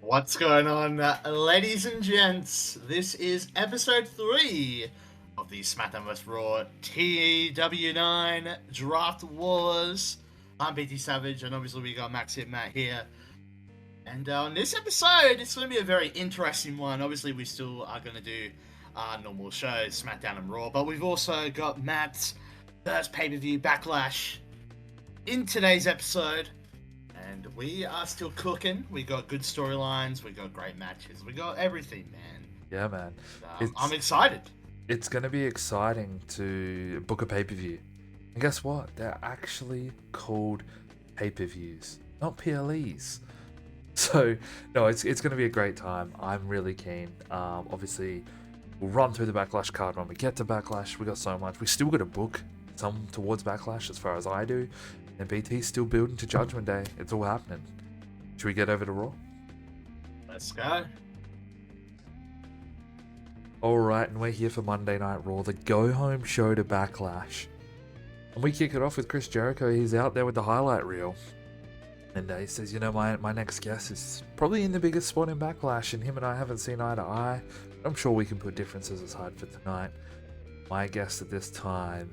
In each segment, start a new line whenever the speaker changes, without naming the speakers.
What's going on, ladies and gents? This is episode 3 of the SmackDown vs. Raw TEW IX Draft Wars. I'm BT Savage, and obviously we got MAXHITMATT here. And on this episode, it's going to be a very interesting one. Obviously, we still are going to do our normal shows, SmackDown and Raw, but we've also got Matt's first pay-per-view Backlash in today's episode. And we are still cooking. We got good storylines. We got great matches. We got everything, man.
Yeah, man.
I'm excited.
It's going to be exciting to book a pay-per-view. And guess what? They're actually called pay-per-views, not PLEs. So, no, it's going to be a great time. I'm really keen. Obviously, we'll run through the Backlash card when we get to Backlash. We got so much. We still got to book some towards Backlash as far as I do. And BT's still building to Judgment Day. It's all happening. Should we get over to Raw?
Let's go.
Alright, and we're here for Monday Night Raw, the go-home show to Backlash. And we kick it off with Chris Jericho. He's out there with the highlight reel. And he says, you know, my next guest is probably in the biggest spot in Backlash, and him and I haven't seen eye to eye. I'm sure we can put differences aside for tonight. My guest at this time,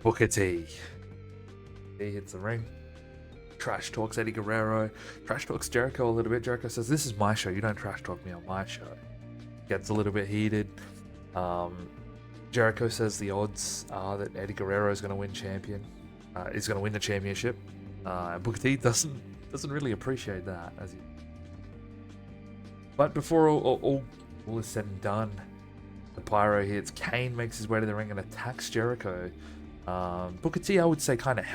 Booker T. He hits the ring. Trash talks Eddie Guerrero. Trash talks Jericho a little bit. Jericho says, this is my show. You don't trash talk me on my show. Gets a little bit heated. Jericho says the odds are that Eddie Guerrero is going to win is going to win the championship. Booker T doesn't really appreciate that. But before all is said and done, the pyro hits. Kane makes his way to the ring and attacks Jericho. Booker T, I would say, kind of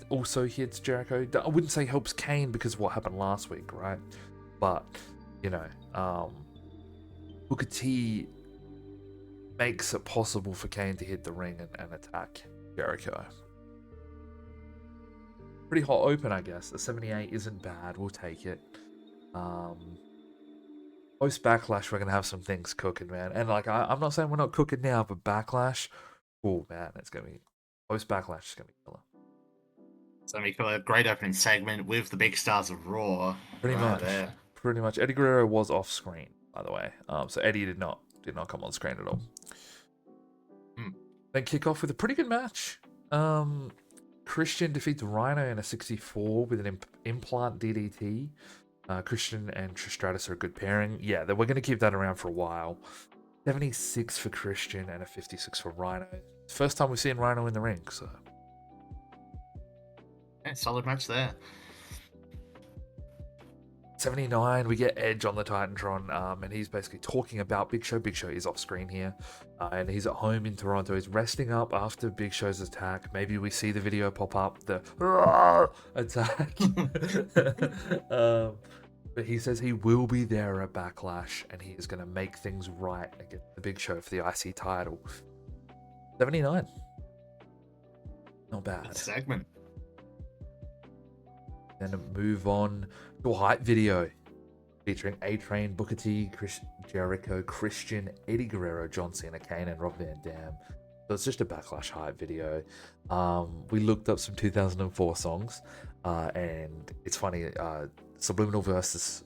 also hits Jericho. I wouldn't say helps Kane because of what happened last week, right? But, you know, Booker T makes it possible for Kane to hit the ring and attack Jericho. Pretty hot open, I guess. The 78 isn't bad. We'll take it. Post Backlash, we're going to have some things cooking, man. And, like, I'm not saying we're not cooking now, but Backlash, oh, man, it's going to be... Post Backlash is going to be killer.
So we got a great opening segment with the big stars of Raw.
Pretty much. Eddie Guerrero was off screen, by the way. So Eddie did not come on screen at all. Then kick off with a pretty good match. Christian defeats Rhino in a 64 with an implant DDT. Christian and Trish Stratus are a good pairing. Yeah, we're going to keep that around for a while. 76 for Christian and a 56 for Rhino. First time we've seen Rhino in the ring, so...
Yeah, solid match there.
79, we get Edge on the Titantron, and he's basically talking about Big Show. Big Show is off screen here, and he's at home in Toronto. He's resting up after Big Show's attack. Maybe we see the video pop up, the attack. But he says he will be there at Backlash, and he is going to make things right against the Big Show for the IC title. 79. Not bad.
Good segment.
Then move on to a hype video featuring A-Train, Booker T, Chris Jericho, Christian, Eddie Guerrero, John Cena, Kane, and Rob Van Dam. So it's just a Backlash hype video. We looked up some 2004 songs, and it's funny. Subliminal Versus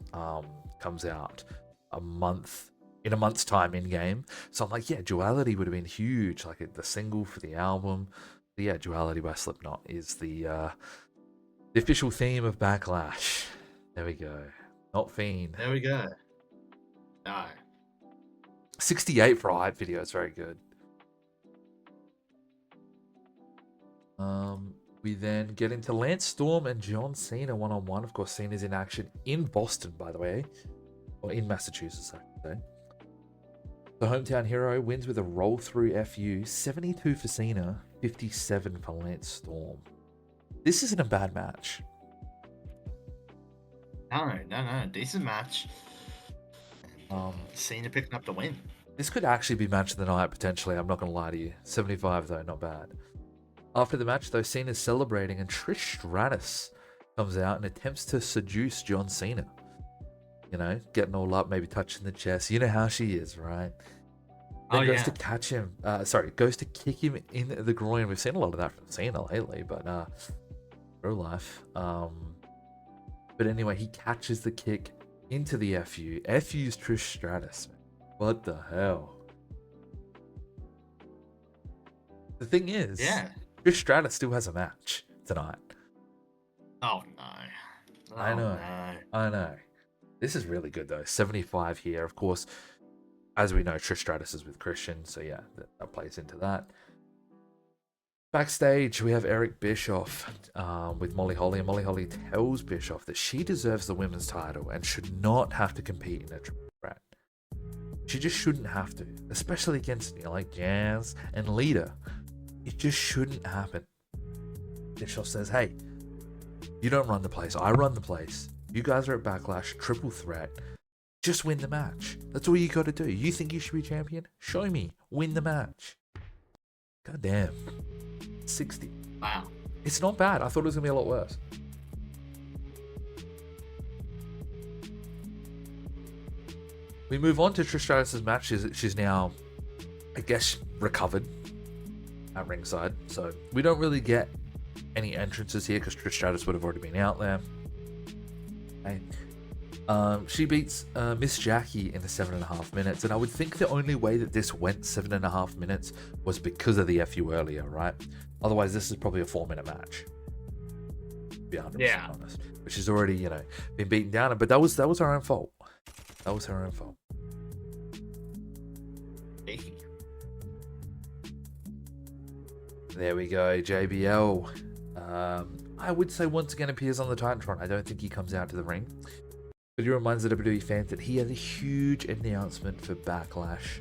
comes out in a month's time in game. So I'm like, yeah, Duality would have been huge, like the single for the album. But yeah, Duality by Slipknot is the official theme of Backlash. There we go. Not Fiend.
There we go. No.
68 for a hype video. It's very good. We then get into Lance Storm and John Cena one-on-one. Of course, Cena's in action in Boston, by the way. Or in Massachusetts, I should say. The hometown hero wins with a roll-through FU. 72 for Cena. 57 for Lance Storm. This isn't a bad match.
No. Decent match. Cena picking up the win.
This could actually be match of the night, potentially. I'm not going to lie to you. 75, though, not bad. After the match, though, Cena's celebrating, and Trish Stratus comes out and attempts to seduce John Cena. You know, getting all up, maybe touching the chest. You know how she is, right? Then goes to catch him. Goes to kick him in the groin. We've seen a lot of that from Cena lately, but real life. But anyway, he catches the kick into the FU. FU's Trish Stratus. What the hell? The thing is,
Yeah.
Trish Stratus still has a match tonight.
Oh no.
I know.
No.
I know. This is really good though. 75 here. Of course, as we know, Trish Stratus is with Christian. So yeah, that plays into that. Backstage, we have Eric Bischoff with Molly Holly, and Molly Holly tells Bischoff that she deserves the women's title and should not have to compete in a triple threat. She just shouldn't have to, especially against like Jazz and Lita. It just shouldn't happen. Bischoff says, hey, you don't run the place, I run the place. You guys are at Backlash, triple threat. Just win the match. That's all you got to do. You think you should be champion? Show me. Win the match. God damn. 60.
Wow.
It's not bad. I thought it was going to be a lot worse. We move on to Trish Stratus' match. She's now, I guess, recovered at ringside. So we don't really get any entrances here because Trish Stratus would have already been out there. Okay. She beats Miss Jackie in the 7.5 minutes, and I would think the only way that this went 7.5 minutes was because of the FU earlier, right? Otherwise, this is probably a 4-minute match. To be 100% honest, which is already, you know, been beaten down. But that was her own fault. That was her own fault. There we go, JBL. I would say once again appears on the Titantron. I don't think he comes out to the ring. But he reminds the WWE fans that he has a huge announcement for Backlash.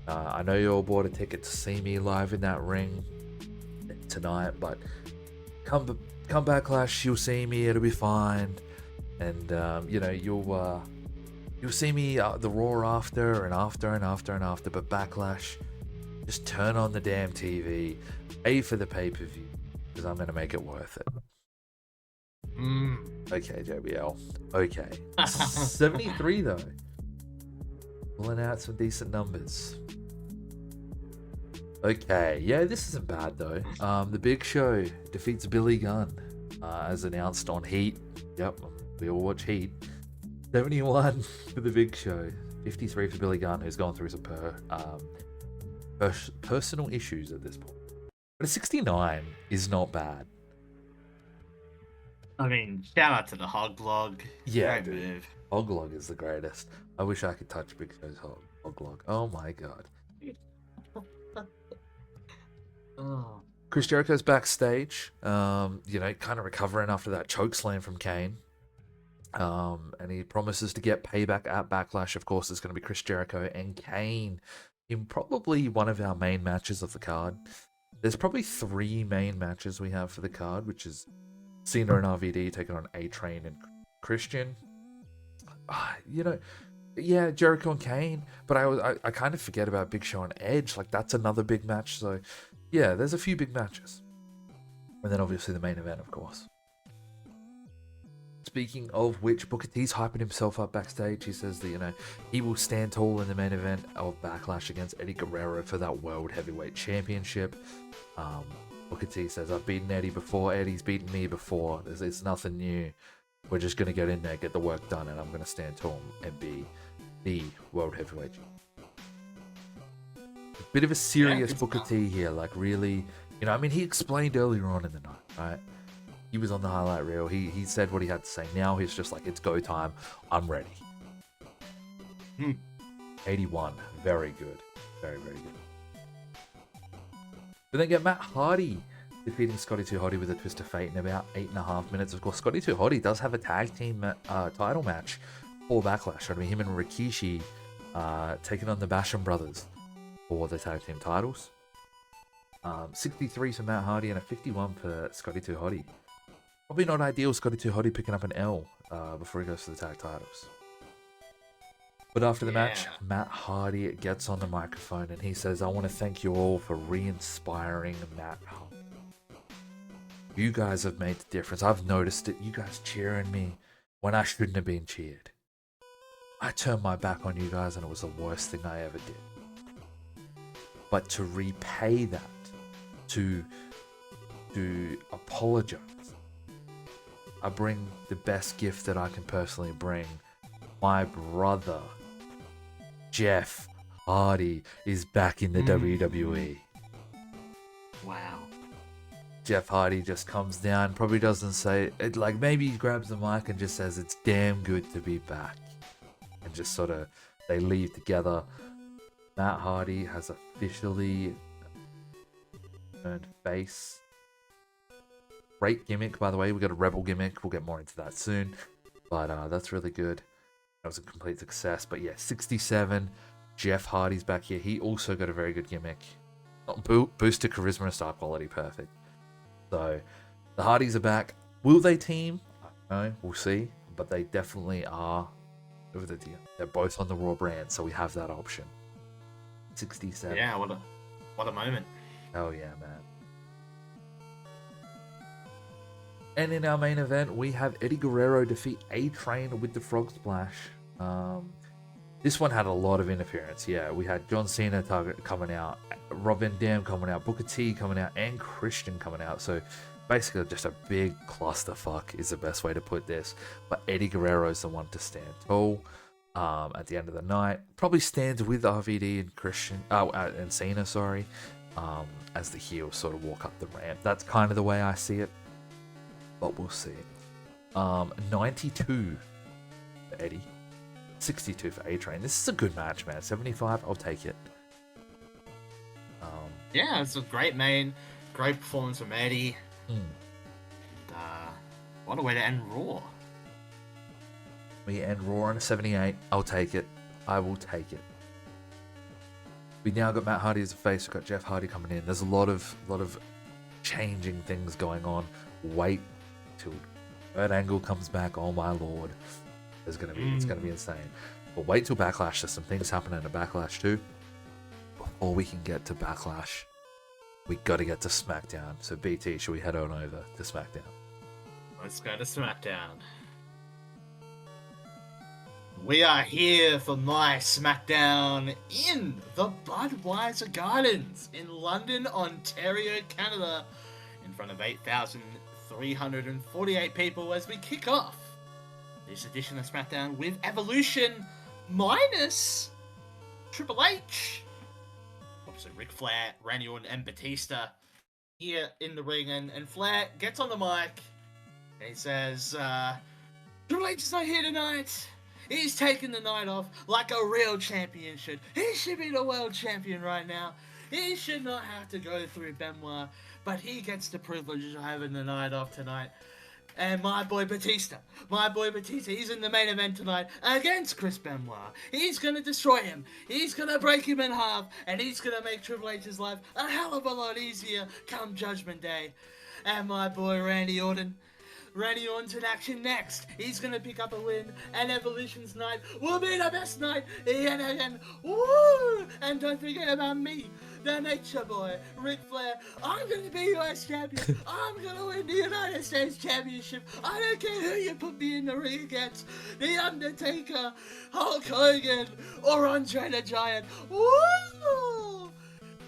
I know you all bought a ticket to see me live in that ring tonight, but come Backlash, you'll see me. It'll be fine, and you know you'll see me the Raw after and after and after and after. But Backlash, just turn on the damn TV, pay for the pay-per-view, because I'm gonna make it worth it. Okay, JBL. Okay. 73 though. Pulling out some decent numbers. Okay, yeah, this isn't bad though. The Big Show defeats Billy Gunn, as announced on Heat. Yep, we all watch Heat. 71 for the Big Show, 53 for Billy Gunn, who's gone through some personal issues at this point. But a 69 is not bad.
I mean, shout out to the Hog Log.
Yeah,
Great move.
Hog Log is the greatest. I wish I could touch Big Show's Hog Log. Oh my god.
Oh.
Chris Jericho's backstage, you know, kind of recovering after that choke slam from Kane. And he promises to get payback at Backlash. Of course, it's going to be Chris Jericho and Kane in probably one of our main matches of the card. There's probably 3 main matches we have for the card, which is Cena and RVD taking on A-Train and Christian. You know, yeah, Jericho and Kane, but I kind of forget about Big Show and Edge. Like, that's another big match. So, yeah, there's a few big matches. And then obviously the main event, of course. Speaking of which, Booker T's hyping himself up backstage. He says that, you know, he will stand tall in the main event of Backlash against Eddie Guerrero for that World Heavyweight Championship. Booker T says, I've beaten Eddie before, Eddie's beaten me before, it's nothing new. We're just going to get in there, get the work done, and I'm going to stand tall and be the World Heavyweight Champion. A bit of a serious Booker T here, like really, you know, I mean, he explained earlier on in the night, right? He was on the highlight reel, he said what he had to say. Now he's just like, it's go time, I'm ready. 81, very good. Very, very good. We then get Matt Hardy defeating Scotty 2 Hotty with a twist of fate in about 8.5 minutes. Of course, Scotty 2 Hotty does have a tag team title match for Backlash. I mean, him and Rikishi taking on the Basham brothers for the tag team titles. 63 for Matt Hardy and a 51 for Scotty 2 Hotty. Probably not ideal, Scotty 2 Hotty picking up an L before he goes to the tag titles. But after the match, Matt Hardy gets on the microphone and he says, I want to thank you all for re-inspiring Matt Hardy. You guys have made the difference. I've noticed it. You guys cheering me when I shouldn't have been cheered. I turned my back on you guys and it was the worst thing I ever did. But to repay that, to apologize, I bring the best gift that I can personally bring. My brother, Jeff Hardy, is back in the WWE.
Wow.
Jeff Hardy just comes down, probably doesn't say it, like maybe he grabs the mic and just says it's damn good to be back. And just sort of, they leave together. Matt Hardy has officially turned face. Great gimmick, by the way. We got a Rebel gimmick. We'll get more into that soon. But that's really good. That was a complete success. But yeah, 67. Jeff Hardy's back here. He also got a very good gimmick. Boosted charisma and star quality. Perfect. So the Hardys are back. Will they team? I don't know. We'll see. But they definitely are. They're both on the Raw brand, so we have that option. 67.
Yeah, what a moment.
Oh yeah, man. And in our main event, we have Eddie Guerrero defeat A-Train with the Frog Splash. This one had a lot of interference. Yeah, we had John Cena coming out, Rob Van Dam coming out, Booker T coming out, and Christian coming out. So basically just a big clusterfuck is the best way to put this. But Eddie Guerrero's the one to stand tall at the end of the night. Probably stands with RVD and Christian, and Cena, sorry, as the heels sort of walk up the ramp. That's kind of the way I see it. But we'll see. 92 for Eddie. 62 for A-Train. This is a good match, man. 75, I'll take it.
Yeah, it's a great great performance from Eddie. What a way to end Raw.
We end Raw on a 78. I'll take it. I will take it. We now got Matt Hardy as a face. We've got Jeff Hardy coming in. There's a lot of changing things going on. Wait till Kurt Angle comes back. Oh my lord. It's gonna be insane. But wait till Backlash. There's some things happening at Backlash too. Before we can get to Backlash, we gotta get to SmackDown. So BT, should we head on over to SmackDown?
Let's go to SmackDown. We are here for my SmackDown in the Budweiser Gardens in London, Ontario, Canada, in front of 8,348 people as we kick off this edition of SmackDown with Evolution minus Triple H. Obviously, Ric Flair, Randy Orton, and Batista here in the ring, and Flair gets on the mic and he says, Triple H is not here tonight. He's taking the night off like a real champion should. He should be the world champion right now. He should not have to go through Benoit, but he gets the privilege of having the night off tonight. And my boy Batista, he's in the main event tonight against Chris Benoit. He's going to destroy him. He's going to break him in half, and he's going to make Triple H's life a hell of a lot easier come Judgment Day. And my boy Randy Orton's in action next. He's going to pick up a win, and Evolution's night will be the best night yet again. Woo! And don't forget about me, the Nature Boy, Ric Flair. I'm going to be US champion. I'm going to win the United States Championship. I don't care who you put me in the ring against. The Undertaker, Hulk Hogan, or Andre the Giant. Woo!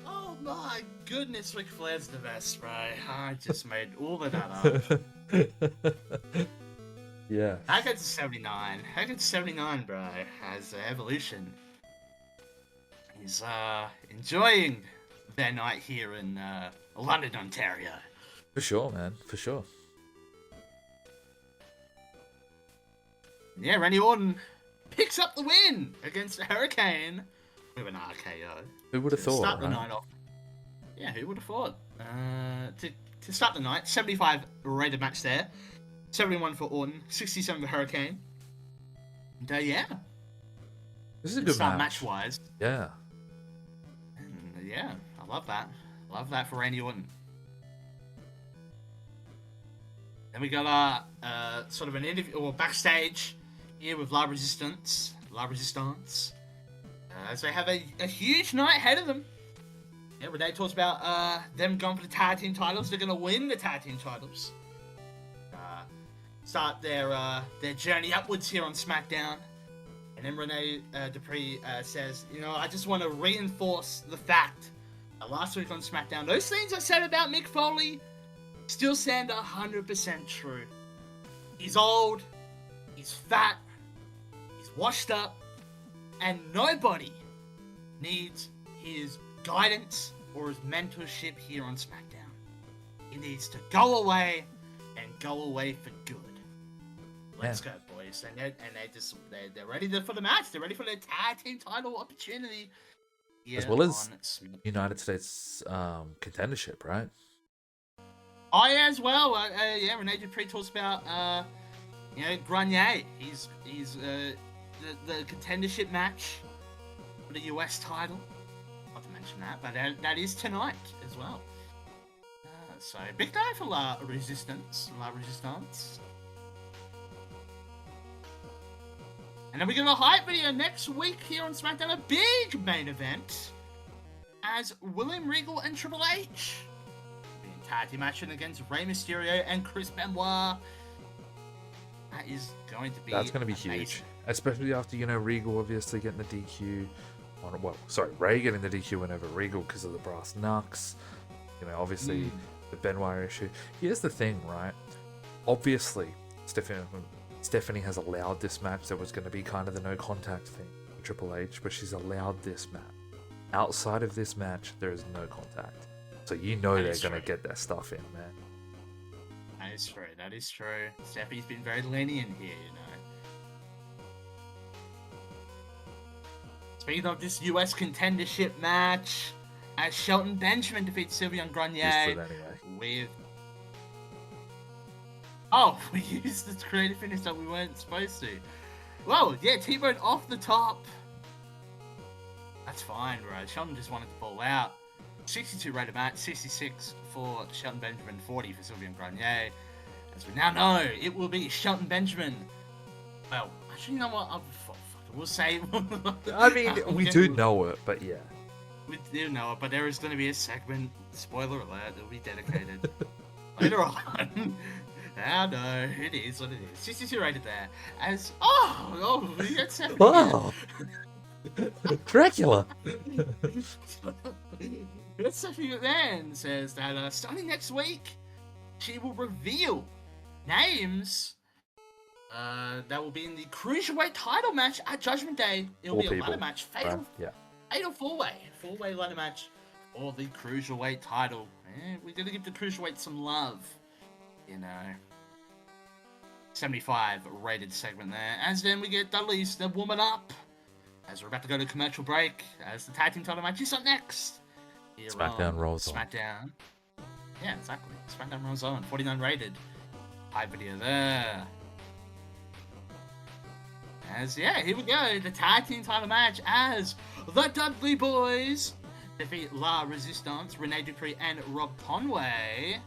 Oh my goodness, Ric Flair's the best, bro. I just made all of that up.
Yeah.
I got to 79. I got to 79, bro, as Evolution is enjoying their night here in London, Ontario.
For sure, man. For sure.
Yeah, Randy Orton picks up the win against Hurricane with an RKO.
Who would have thought,
Start the
right?
night off. Yeah, who would have thought? To start the night, 75 rated match there. 71 for Orton, 67 for Hurricane. And yeah.
This is a good match.
Match-wise.
Yeah.
And, yeah, I love that. Love that for Randy Orton. Then we got sort of an interview or backstage here with La Resistance. As they have a huge night ahead of them. Yeah, Renee talks about them going for the tag team titles. They're going to win the tag team titles. Start their journey upwards here on SmackDown. And then Renee Dupree says, I just want to reinforce the fact that last week on SmackDown, those things I said about Mick Foley still stand 100% true. He's old, he's fat, he's washed up, and nobody needs his guidance or his mentorship here on SmackDown. He needs to go away and go away for good. Let's go, boys. And they're ready for the match. They're ready for their tag team title opportunity.
As well as United States contendership, right?
Oh yeah, as well. Yeah, Rene Dupree talks about Grenier. He's the contendership match for the US title. Not to mention that, but that is tonight as well. So big day for La Resistance. And then we get a hype video next week here on SmackDown, a big main event, as William Regal and Triple H be in tag team action against Rey Mysterio and Chris Benoit. That is going to be
huge, especially after Regal obviously getting the DQ Ray getting the DQ win over Regal because of the brass knucks. Obviously the Benoit issue. Here's the thing, right? Obviously, Stephanie has allowed this match. That was going to be kind of the no contact thing for Triple H, but she's allowed this match. Outside of this match, there is no contact. So they're going to get their stuff in, man.
That is true. Stephanie's been very lenient here, Speaking of this US contendership match, as Shelton Benjamin defeats Sylvain Grenier with... Oh, we used the creative finish that we weren't supposed to. Well, yeah, T-Bone off the top. That's fine, bro. Shelton just wanted to ball out. 62 rated match, 66 for Shelton Benjamin, 40 for Sylvain Grenier. As we now know, it will be Shelton Benjamin. Well, actually, you know what? We'll say...
I mean, we do know it, but yeah.
We do know it, but there is going to be a segment, spoiler alert, that will be dedicated later on. Ah, no, it is what it is. 62 rated there. As... Oh, we get 7.
Oh! Dracula!
Stephanie then says that starting next week, she will reveal names that will be in the Cruiserweight title match at Judgment Day. It'll be a ladder match. Fatal 4-way. 4-way ladder match for the Cruiserweight title. We're going to give the Cruiserweight some love. 75 rated segment there. As then we get Dudley's the warming up. As we're about to go to commercial break. As the tag team title match is up next. Here
SmackDown rolls on.
SmackDown. Yeah, exactly. SmackDown rolls on. 49 rated. High video there. As, yeah, here we go. The tag team title match as the Dudley Boys defeat La Resistance, Rene Dupree, and Rob Conway.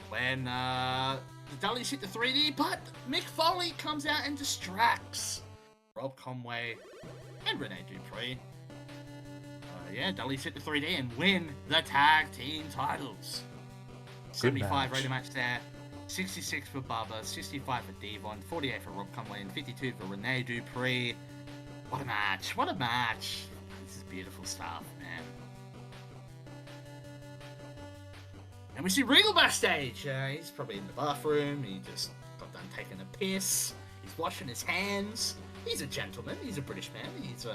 When the Dudleys hit the 3D, but Mick Foley comes out and distracts Rob Conway and Rene Dupree. Dudleys hit the 3D and win the tag team titles. 75 rated match there. 66 for Bubba, 65 for Devon, 48 for Rob Conway, and 52 for Rene Dupree. What a match. What a match. This is beautiful stuff, man. And we see Regal backstage. He's probably in the bathroom. He just got done taking a piss. He's washing his hands. He's a gentleman. He's a British man. He's,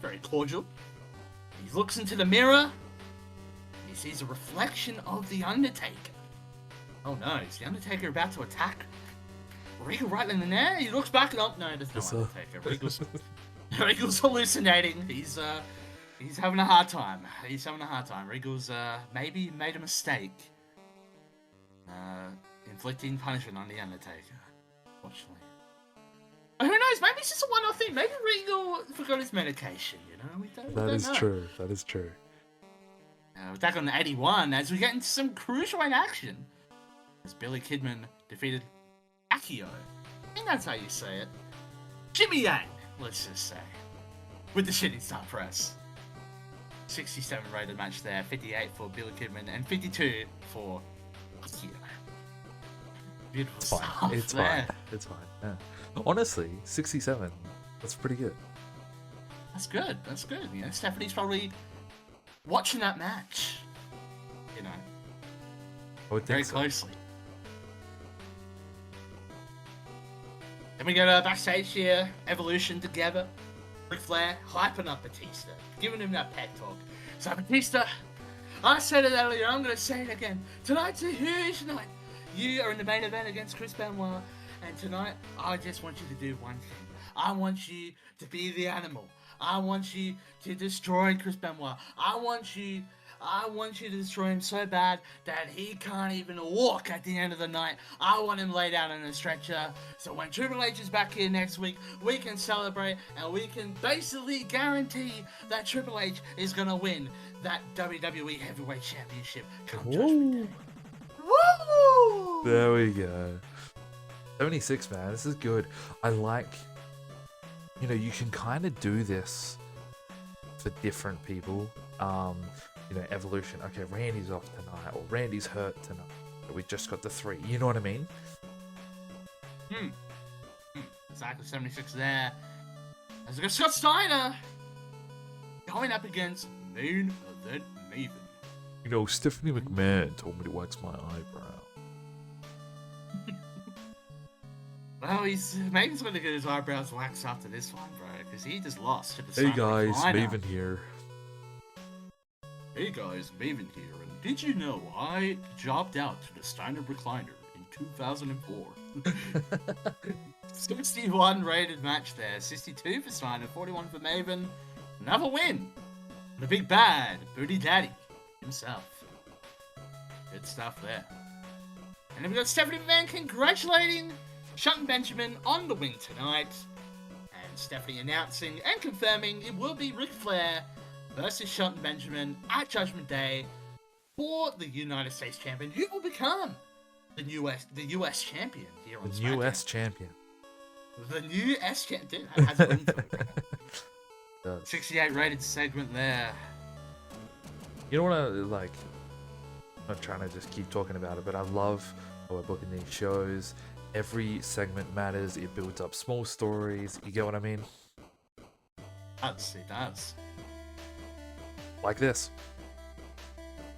very cordial. He looks into the mirror. And he sees a reflection of The Undertaker. Oh no, is The Undertaker about to attack Regal right in the air? He looks back and no, there's no Undertaker. Regal's hallucinating. He's having a hard time. Regal's maybe made a mistake. Inflicting punishment on The Undertaker. Fortunately. But who knows? Maybe it's just a one-off thing. Maybe Regal forgot his medication, We don't know.
That is true.
Back on the 81, as we get into some Cruiserweight action. As Billy Kidman defeated Akio. I think that's how you say it. Jimmy Yang, let's just say. With the Shitty Star Press. 67 rated match there. 58 for Billy Kidman and 52 for Akio. Beautiful stuff.
It's fine. Yeah. Honestly, 67. That's pretty good.
That's good. Stephanie's probably watching that match.
I would think
very
so.
Closely. Then we go to backstage here, Evolution together. Ric Flair hyping up Batista, giving him that pep talk. So Batista, I said it earlier, I'm going to say it again. Tonight's a huge night. You are in the main event against Chris Benoit. And tonight, I just want you to do one thing. I want you to be the animal. I want you to destroy Chris Benoit. I want you to destroy him so bad that he can't even walk at the end of the night. I want him laid out on a stretcher. So when Triple H is back here next week, we can celebrate and we can basically guarantee that Triple H is going to win that WWE Heavyweight Championship come Judgment Day. Woo!
There we go. 76, man. This is good. I like, you can kind of do this for different people. Evolution. Okay, Randy's off tonight, or Randy's hurt tonight. But we just got the 3. You know what I mean?
Exactly, 76 there. As we got Scott Steiner going up against Main Event Nathan.
Stephanie McMahon told me to wax my eyebrow.
Well, Nathan's going to get his eyebrows waxed after this one, bro, because he just lost to the
Hey guys, Maven here.
Hey guys, Maven here, and did you know I jobbed out to the Steiner Recliner in 2004? 61 rated match there, 62 for Steiner, 41 for Maven. Another win. The big bad, Booty Daddy himself. Good stuff there. And then we got Stephanie McMahon congratulating Shelton Benjamin on the win tonight. And Stephanie announcing and confirming it will be Ric Flair versus Shelton Benjamin at Judgment Day for the United States Champion, who will become the US Champion here on SmackDown.
The US Champion.
The new S Champion. That has a ring to it. 68 rated segment there.
You know what I like? I'm not trying to just keep talking about it, but I love how we're booking these shows. Every segment matters. It builds up small stories. You get what I mean?
It does.
Like this.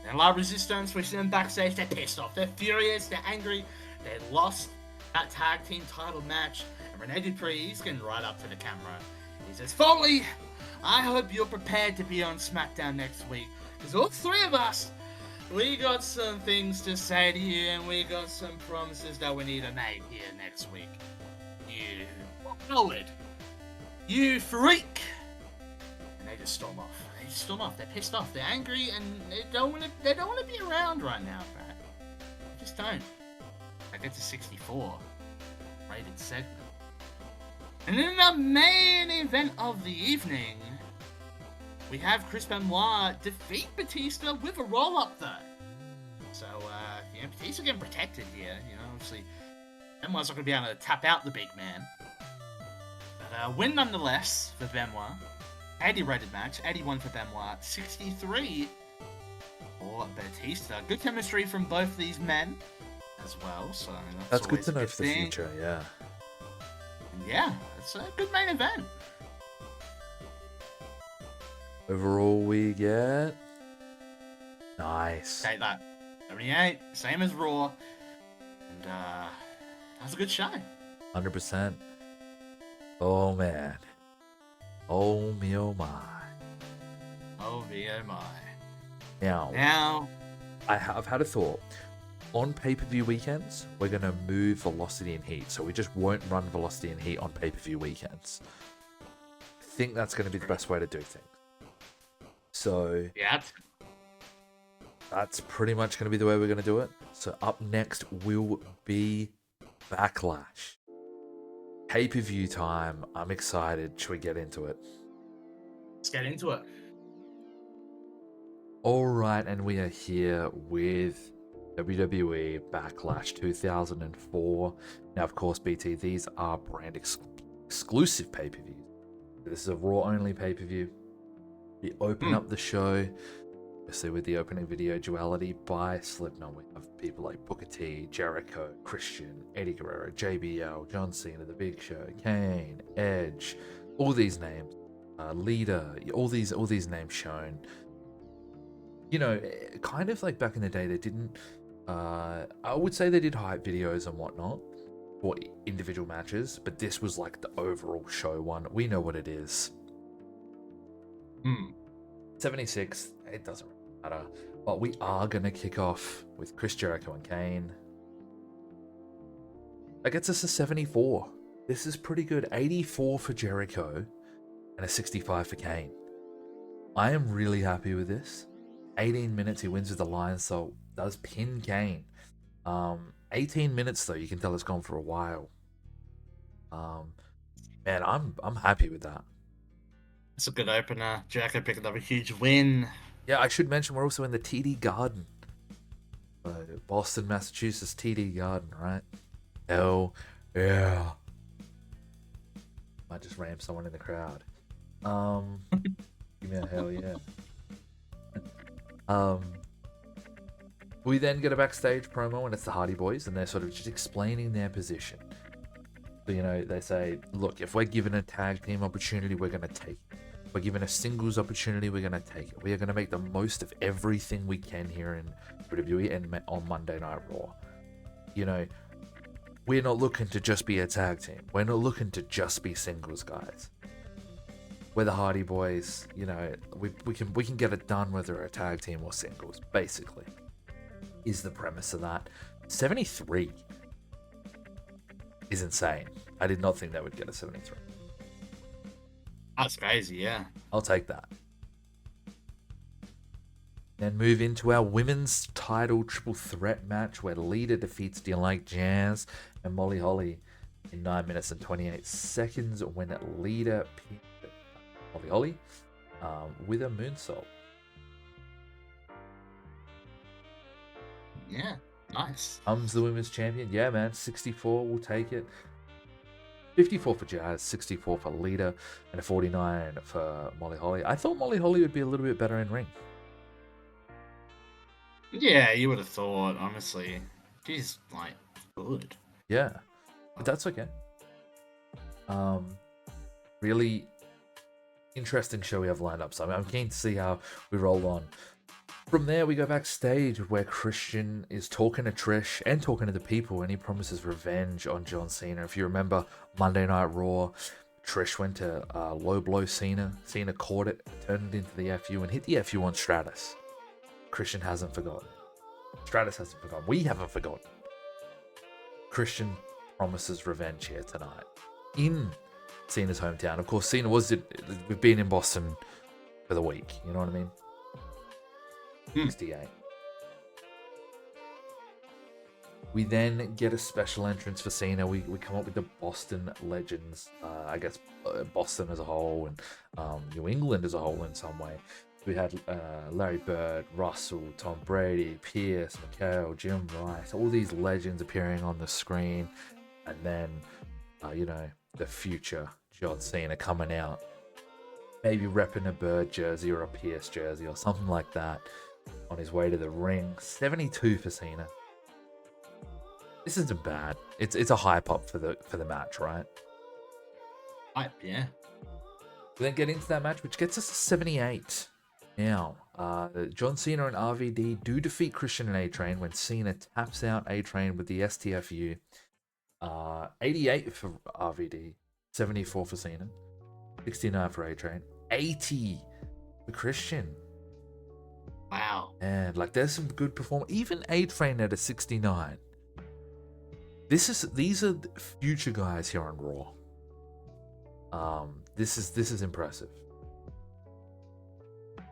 And La Resistance, we see them backstage. They're pissed off. They're furious. They're angry. They lost that tag team title match. And Rene Dupree, he's getting right up to the camera. He says, Foley, I hope you're prepared to be on SmackDown next week. Because all 3 of us, we got some things to say to you. And we got some promises that we need to make here next week. You coward. You freak. And they just storm off. They're pissed off. They're angry, and they don't want to be around right now, Brad. They just don't. I get to 64 rated segment, and in the main event of the evening, we have Chris Benoit defeat Batista with a roll-up, though. So, Batista getting protected here. Obviously, Benoit's not going to be able to tap out the big man, but win nonetheless for Benoit. 80 rated match, 81 for Benoit, 63 for Batista. Good chemistry from both these men as well, so
that's good to know for the future, yeah.
And yeah, it's a good main event.
Overall, we get... Nice.
Take that. 78, same as Raw. And that was a good show.
100%. Oh, man. Oh me, oh my.
Oh me, oh my.
Now, I've had a thought. On pay-per-view weekends, we're going to move Velocity and Heat, so we just won't run Velocity and Heat on pay-per-view weekends. I think that's going to be the best way to do things. So,
yeah,
that's pretty much going to be the way we're going to do it. So up next will be Backlash. Pay-per-view time. I'm excited. Should we get into it?
Let's get into it.
All right, and we are here with WWE Backlash 2004. Now, of course, BT, these are brand exclusive pay-per-views. This is a Raw-only pay-per-view. We open up the show, obviously, with the opening video, Duality by Slipknot. We have people like Booker T, Jericho, Christian, Eddie Guerrero, JBL, John Cena, The Big Show, Kane, Edge, all these names, Leader, all these names shown. Kind of like back in the day, they didn't. I would say they did hype videos and whatnot for individual matches, but this was like the overall show one. We know what it is. 76, it doesn't really matter. But we are going to kick off with Chris Jericho and Kane. That gets us a 74. This is pretty good. 84 for Jericho and a 65 for Kane. I am really happy with this. 18 minutes, he wins with the Lions, so does pin Kane. 18 minutes though, you can tell it's gone for a while. Man, I'm happy with that.
It's a good opener. Jericho picking up a huge win.
Yeah, I should mention we're also in the TD Garden. Boston, Massachusetts TD Garden, right? Hell yeah. Might just ram someone in the crowd. Give me a hell yeah. We then get a backstage promo and it's the Hardy Boys and they're sort of just explaining their position. So, you know, they say, look, if we're given a tag team opportunity, we're going to take it. If we're given a singles opportunity, we're going to take it. We are going to make the most of everything we can here in WWE and on Monday Night Raw. You know, we're not looking to just be a tag team. We're not looking to just be singles guys. We're the Hardy Boys. You know, we can get it done whether we're a tag team or singles, basically, is the premise of that. 73 is insane. I did not think that would get a 73.
That's crazy, yeah.
I'll take that. Then move into our women's title triple threat match where Lita defeats Do You Like Jazz and Molly Holly in 9 minutes and 28 seconds when Lita pinned Molly Holly with a moonsault.
Yeah, nice.
Comes the women's champion. Yeah, man, 64, we'll take it. 54 for Jazz, 64 for Lita, and a 49 for Molly Holly. I thought Molly Holly would be a little bit better in ring.
Yeah, you would have thought, honestly. She's, like, good.
Yeah, but that's okay. Really interesting show we have lined up, so I'm keen to see how we roll on. From there, we go backstage where Christian is talking to Trish and talking to the people, and he promises revenge on John Cena. If you remember Monday Night Raw, Trish went to low blow Cena. Cena caught it, turned it into the FU, and hit the FU on Stratus. Christian hasn't forgotten. Stratus hasn't forgotten. We haven't forgotten. Christian promises revenge here tonight in Cena's hometown. Of course, Cena we've been in Boston for the week. You know what I mean? 68. We then get a special entrance for Cena. We come up with the Boston Legends. I guess Boston as a whole and New England as a whole in some way. We had Larry Bird, Russell, Tom Brady, Pierce, McHale, Jim Rice, all these legends appearing on the screen. And then, you know, the future John Cena coming out. Maybe repping a Bird jersey or a Pierce jersey or something like that on his way to the ring. 72 for Cena. This isn't bad. It's a hype up for the match, right?
Hype, yeah.
We then get into that match, which gets us to 78. Now, John Cena and RVD do defeat Christian and A-Train when Cena taps out A-Train with the STFU. 88 for RVD, 74 for Cena, 69 for A-Train, 80 for Christian.
Wow. And
like, there's some good performance. Even A-Train at a 69. These are future guys here on Raw. This is impressive.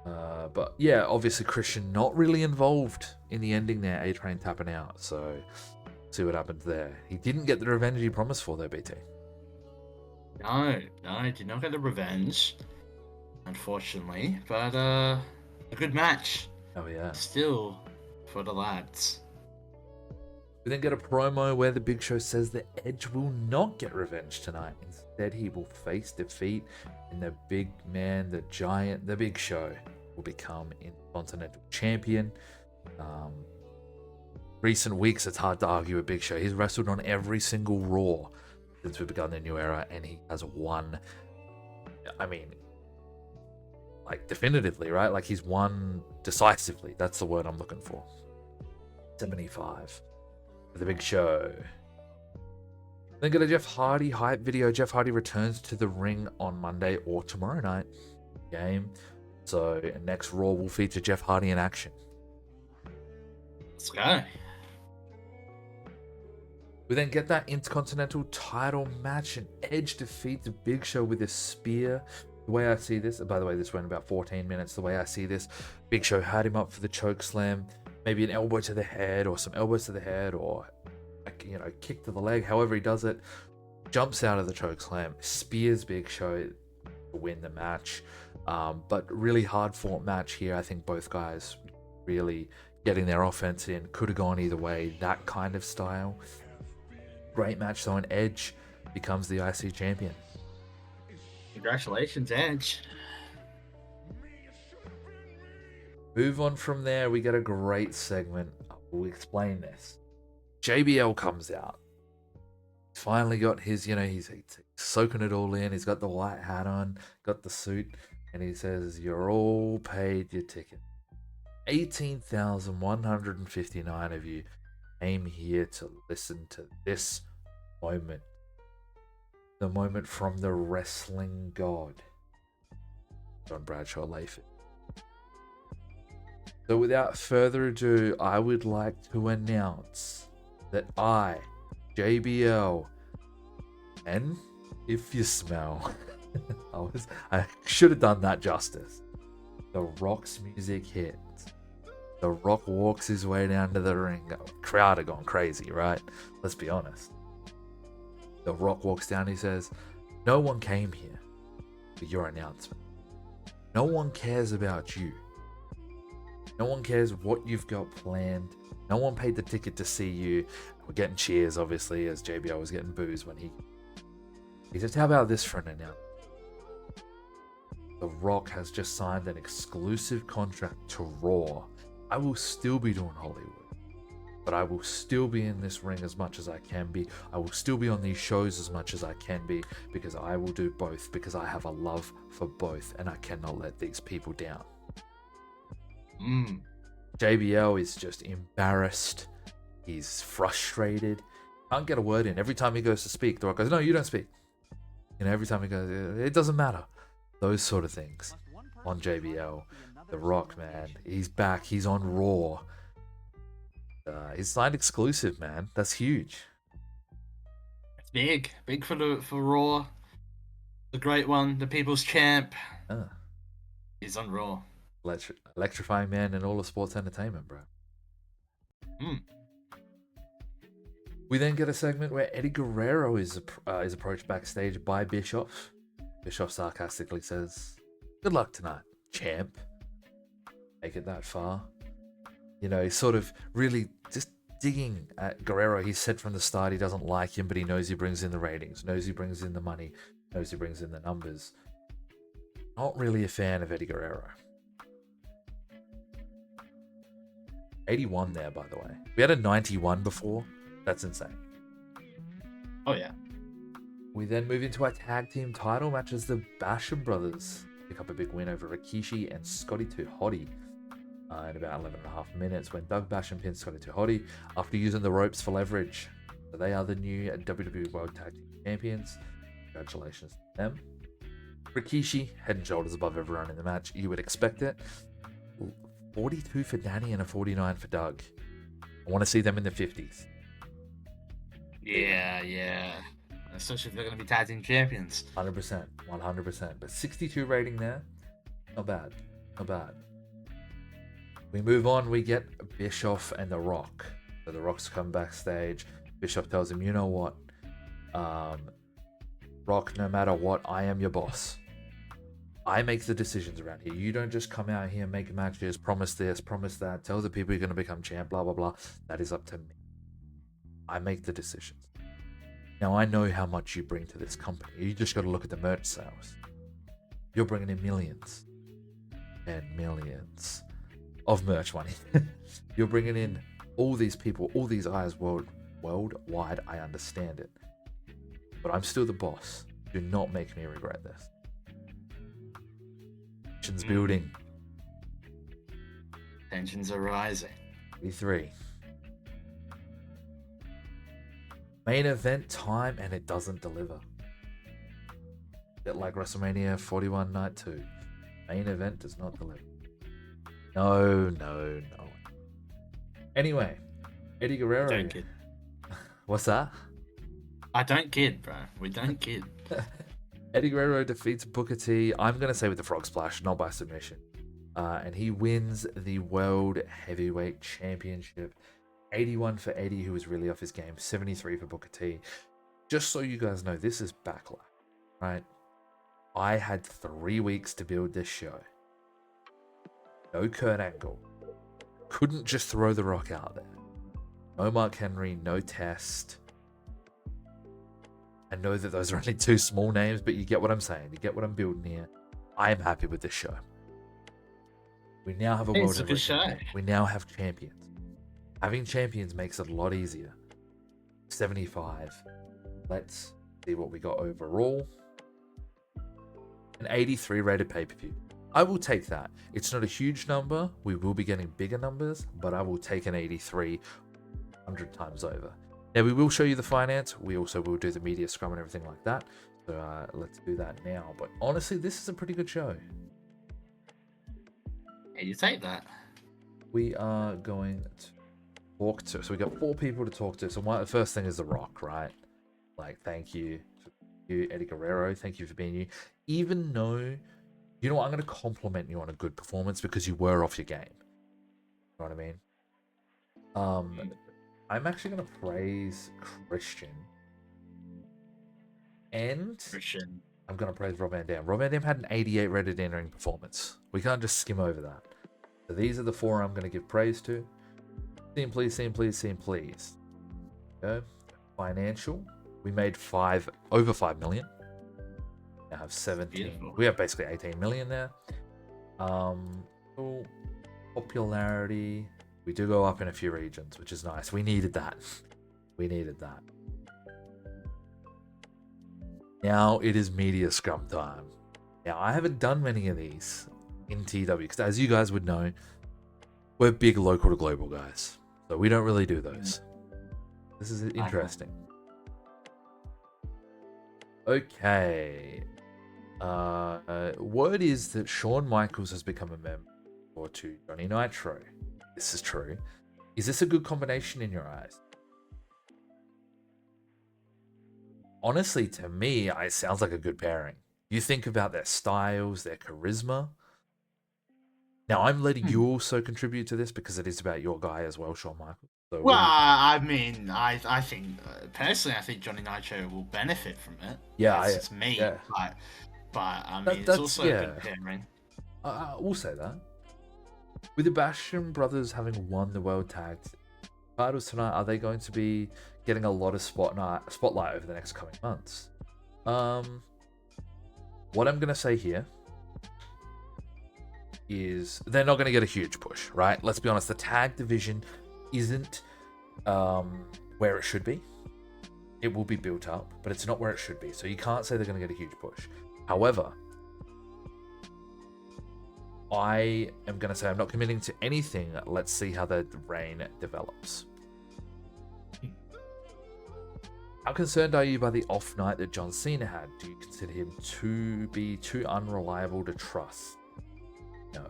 But yeah, obviously Christian not really involved in the ending there. A-Train tapping out. So see what happens there. He didn't get the revenge he promised for there, BT.
No, did not get the revenge, unfortunately. But a good match.
Oh yeah.
Still for the lads.
We then get a promo where the Big Show says that Edge will not get revenge tonight. Instead, he will face defeat, and the big man, the giant, the Big Show will become Intercontinental Champion. Recent weeks, it's hard to argue with Big Show. He's wrestled on every single Raw since we've begun the new era, and he has won. I mean, like, definitively, right? Like, he's won decisively. That's the word I'm looking for. 75. The Big Show. Then get a Jeff Hardy hype video. Jeff Hardy returns to the ring on Monday or tomorrow night game. So next Raw will feature Jeff Hardy in action.
Let's go.
We then get that Intercontinental title match, and Edge defeats Big Show with a spear. The way I see this, by the way, this went about 14 minutes. The way I see this, Big Show had him up for the choke slam, maybe an elbow to the head or some elbows to the head or, kick to the leg. However he does it, jumps out of the choke slam, spears Big Show to win the match. But really hard fought match here. I think both guys really getting their offense in. Could have gone either way, that kind of style. Great match though, and Edge becomes the IC champion.
Congratulations, Edge.
Move on from there, we get a great segment. We'll explain this. JBL comes out. He's finally got his, he's soaking it all in. He's got the white hat on, got the suit, and he says, "You're all paid your ticket. 18,159 of you came here to listen to this moment. The moment from the wrestling god, John Bradshaw Layfield." So without further ado, I would like to announce that I, JBL, and if you smell, I should have done that justice. The Rock's music hits. The Rock walks his way down to the ring. The crowd are going crazy, right? Let's be honest. The Rock walks down, he says, "No one came here for your announcement. No one cares about you. No one cares what you've got planned. No one paid the ticket to see you." We're getting cheers, obviously, as JBL was getting boos when he says, "How about this for an announcement? The Rock has just signed an exclusive contract to Raw. I will still be doing Hollywood, but I will still be in this ring as much as I can be. I will still be on these shows as much as I can be, because I will do both, because I have a love for both, and I cannot let these people down." JBL is just embarrassed. He's frustrated. Can't get a word in. Every time he goes to speak, The Rock goes, "No, you don't speak." Every time he goes, "It doesn't matter." Those sort of things on JBL. The Rock, man, he's back. He's on Raw. He's signed exclusive, man. That's huge.
It's big for Raw. The great one, the People's Champ. He's on Raw.
Electrifying man in all of sports entertainment, bro. We then get a segment where Eddie Guerrero is approached backstage by Bischoff. Bischoff sarcastically says, "Good luck tonight, champ." Make it that far. He's sort of really just digging at Guerrero. He said from the start he doesn't like him, but he knows he brings in the ratings, knows he brings in the money, knows he brings in the numbers. Not really a fan of Eddie Guerrero. 81 there, by the way. We had a 91 before. That's insane.
Oh, yeah.
We then move into our tag team title matches. The Basham brothers pick up a big win over Rikishi and Scotty 2 Hotty in about 11.5 minutes when Doug Basham pins Scotty 2 Hotty after using the ropes for leverage. So they are the new WWE World Tag Team Champions. Congratulations to them. Rikishi, head and shoulders above everyone in the match. You would expect it. 42 for Danny and a 49 for Doug. I want to see them in the 50s.
Yeah. Especially if they're going to be tag team champions.
100%. But 62 rating there. Not bad. We move on. We get Bischoff and The Rock. So The Rock's come backstage. Bischoff tells him, "You know what? Rock, no matter what, I am your boss. I make the decisions around here. You don't just come out here, make matches, promise this, promise that, tell the people you're going to become champ, blah, blah, blah. That is up to me. I make the decisions. Now, I know how much you bring to this company. You just got to look at the merch sales. You're bringing in millions and millions of merch money. You're bringing in all these people, all these eyes worldwide. I understand it. But I'm still the boss. Do not make me regret this." Tensions building.
Tensions are rising.
3. Main event time, and it doesn't deliver. Bit like WrestleMania 41 Night 2. Main event does not deliver. No. Anyway, Eddie Guerrero.
Don't kid.
What's that?
I don't kid, bro. We don't kid.
Eddie Guerrero defeats Booker T. I'm going to say with the frog splash, not by submission. And he wins the World Heavyweight Championship. 81 for Eddie, who was really off his game. 73 for Booker T. Just so you guys know, this is backlash, right? I had 3 weeks to build this show. No Kurt Angle. Couldn't just throw the rock out there. No Mark Henry, no Test. I know that those are only 2 small names, but you get what I'm saying. You get what I'm building here. I am happy with this show. We now have a world heavyweight champion. We now have champions. Having champions makes it a lot easier. 75. Let's see what we got overall. An 83 rated pay-per-view. I will take that. It's not a huge number. We will be getting bigger numbers, but I will take an 83 100 times over. Now, we will show you the finance. We also will do the media scrum and everything like that. So let's do that now. But honestly, this is a pretty good show.
Hey, you take that.
We are going to talk to. So we got 4 people to talk to. So the first thing is The Rock, right? Like, thank you, Eddie Guerrero. Thank you for being you. Even though, you know what, I'm going to compliment you on a good performance because you were off your game. You know what I mean? I'm actually going to praise Christian. And I'm going to praise Rob Van Dam. Rob Van Dam had an 88 rated in-ring performance. We can't just skim over that. So these are the 4 I'm going to give praise to. See him please. Okay. Financial. We made over 5 million. Now have 17. Beautiful. We have basically 18 million there. Popularity. We do go up in a few regions, which is nice. We needed that. Now it is media scrum time. Now I haven't done many of these in TEW because, as you guys would know, we're big local to global guys, so we don't really do those. This is interesting. Okay. Word is that Shawn Michaels has become a member to Johnny Nitro. This is true. Is this a good combination in your eyes? Honestly, to me, it sounds like a good pairing. You think about their styles, their charisma. Now, I'm letting you also contribute to this because it is about your guy as well, Shawn Michaels. So
well, I mean, I think, personally, I think Johnny Nitro will benefit from it.
Yeah,
it's me. Yeah. But I mean, it's also a good pairing.
We'll say that. With the Bastion brothers having won the World Tag titles tonight, are they going to be getting a lot of spotlight over the next coming months? What I'm going to say here is they're not going to get a huge push, right? Let's be honest, the tag division isn't where it should be. It will be built up, but it's not where it should be. So you can't say they're going to get a huge push. However, I am going to say I'm not committing to anything. Let's see how the reign develops. How concerned are you by the off night that John Cena had? Do you consider him to be too unreliable to trust? No.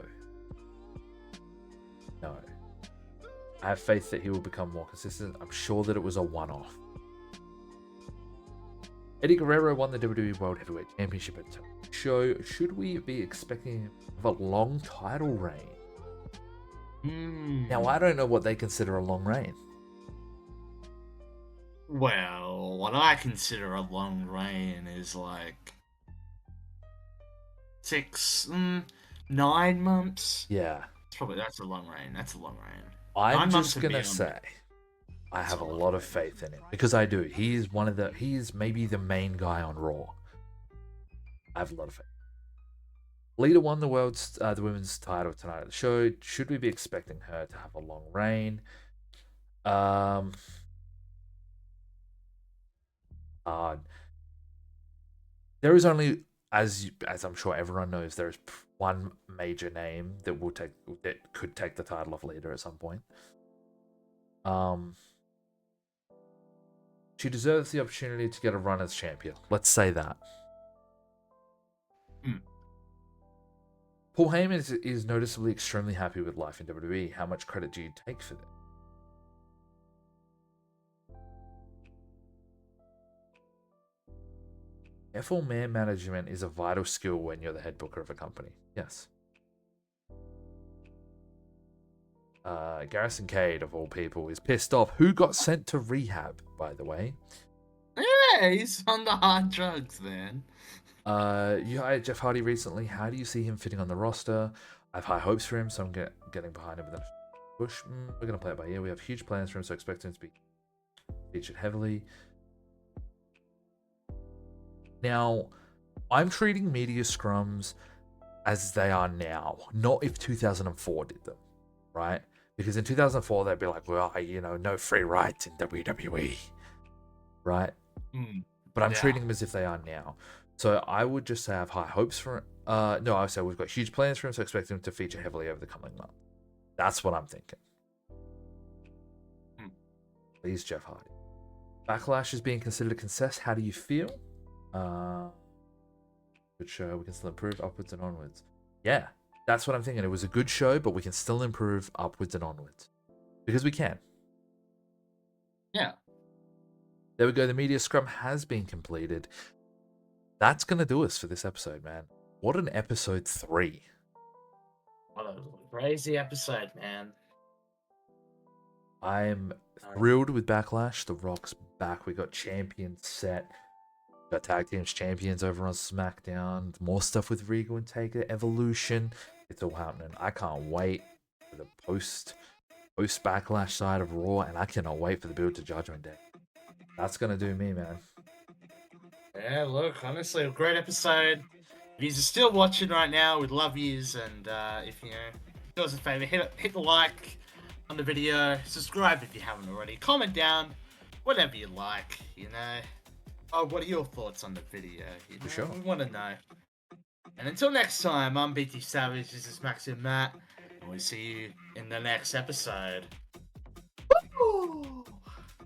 I have faith that he will become more consistent. I'm sure that it was a one-off. Eddie Guerrero won the WWE World Heavyweight Championship at Tokyo Show. Should we be expecting a long title reign? Now, I don't know what they consider a long reign.
Well, what I consider a long reign is like 9 months.
Yeah.
That's a long reign.
I'm just going to say I have a lot of faith in him because I do. He is maybe the main guy on Raw. I have a lot of faith. Lita won the women's title tonight at the show. Should we be expecting her to have a long reign? There is only, as I'm sure everyone knows, there is one major name that could take the title off Lita at some point. she deserves the opportunity to get a run as champion. Let's say that. Paul Heyman is noticeably extremely happy with life in WWE. How much credit do you take for this? Careful man management is a vital skill when you're the head booker of a company. Yes. Garrison Cade, of all people, is pissed off. Who got sent to rehab, by the way?
Yeah, he's on the hard drugs, man.
You hired Jeff Hardy recently. How do you see him fitting on the roster? I have high hopes for him, so I'm getting behind him with a push. We're going to play it by ear. We have huge plans for him, so expect him to be featured heavily. Now, I'm treating media scrums as they are now, not if 2004 did them, right? Because in 2004, they'd be like, well, no free rights in WWE, right? But I'm treating them as if they are now. So I would just say I have high hopes for him. No, I would say we've got huge plans for him, so expect him to feature heavily over the coming month. That's what I'm thinking. Please, Jeff Hardy. Backlash is being considered a success. How do you feel? Good show. We can still improve upwards and onwards. Yeah, that's what I'm thinking. It was a good show, but we can still improve upwards and onwards. Because we can.
Yeah.
There we go. The media scrum has been completed. That's going to do us for this episode, man. What an episode 3.
What a crazy episode, man.
I'm thrilled with Backlash. The Rock's back. We got champions set. Got tag teams champions over on SmackDown. More stuff with Regal and Taker. Evolution. It's all happening. I can't wait for the post Backlash side of Raw, and I cannot wait for the build to Judgment Day. That's going to do me, man.
Yeah, look, honestly, a great episode. If you're still watching right now, we'd love yous, and if do us a favor, hit the like on the video, subscribe if you haven't already, comment down, whatever you like, Oh, what are your thoughts on the video?
For sure.
We want to know. And until next time, I'm BT Savage, this is MAXHITMATT, and we'll see you in the next episode.